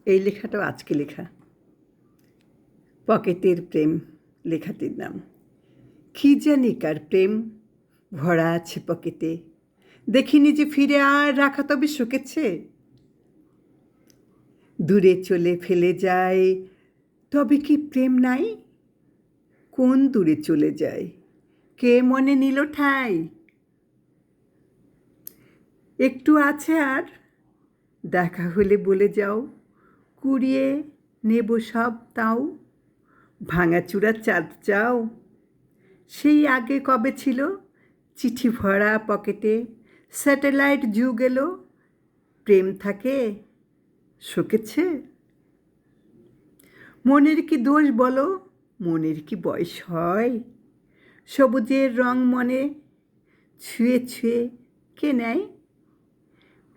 এই লেখাটাও আজকে লেখা। পকেটের প্রেম লেখাটির নাম। কি জানি কার প্রেম ভরা আছে পকেটে, দেখিনি যে ফিরে আর রাখা তবে শোকেছে। দূরে চলে ফেলে যায়, তবে কি প্রেম নাই? কোন দূরে চলে যায়, কে মনে নিল ঠাই? একটু আছে আর, দেখা হলে বলে যাও, কুড়িয়ে নেব সব তাও। ভাঙাচূড়া চাঁদ চাও, সেই আগে কবে ছিল চিঠি ভরা পকেটে, স্যাটেলাইট যুগ এলো, প্রেম থাকে শোকেছে। মনের কি দোষ বলো, মনের কি বয়স হয়? সবুজের রং মনে ছুঁয়ে ছুঁয়ে কে নেয়?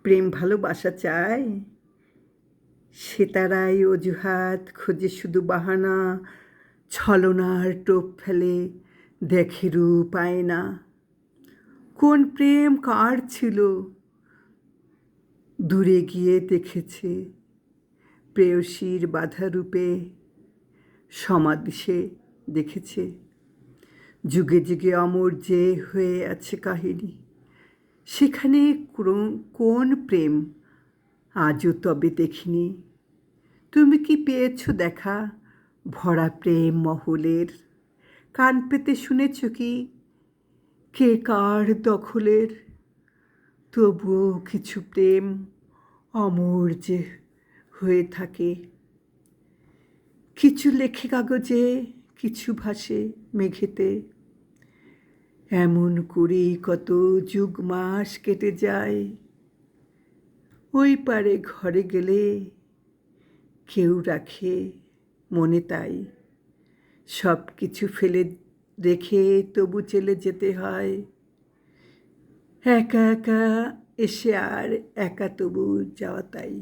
প্রেম ভালোবাসা চায়, সে তারাই অজুহাত খোঁজে, শুধু বাহানা, ছলনার টোপ ফেলে, দেখে রূপ আয়না। কোন প্রেম কার ছিল, দূরে গিয়ে দেখেছে, প্রেয়সীর বাধা রূপে সমাধি সে দেখেছে। যুগে যুগে অমর যে হয়ে আছে কাহিনী, সেখানে কোন প্রেম আজও তবে দেখিনি। তুমি কি পেয়েছ দেখা ভরা প্রেম মহলের? কান পেতে শুনেছ কি কে কার দখলের? তবুও কিছু প্রেম অমর যে হয়ে থাকে, কিছু লেখে কাগজে, কিছু ভাসে মেঘেতে। এমন করেই কত যুগ মাস কেটে যায়, ওই পারে ঘরে গেলে কেউ রাখে মনে তাই। সব কিছু ফেলে রেখে তবু চলে যেতে হয়, একা একা এসে আর একা তবু যাওয়া তাই।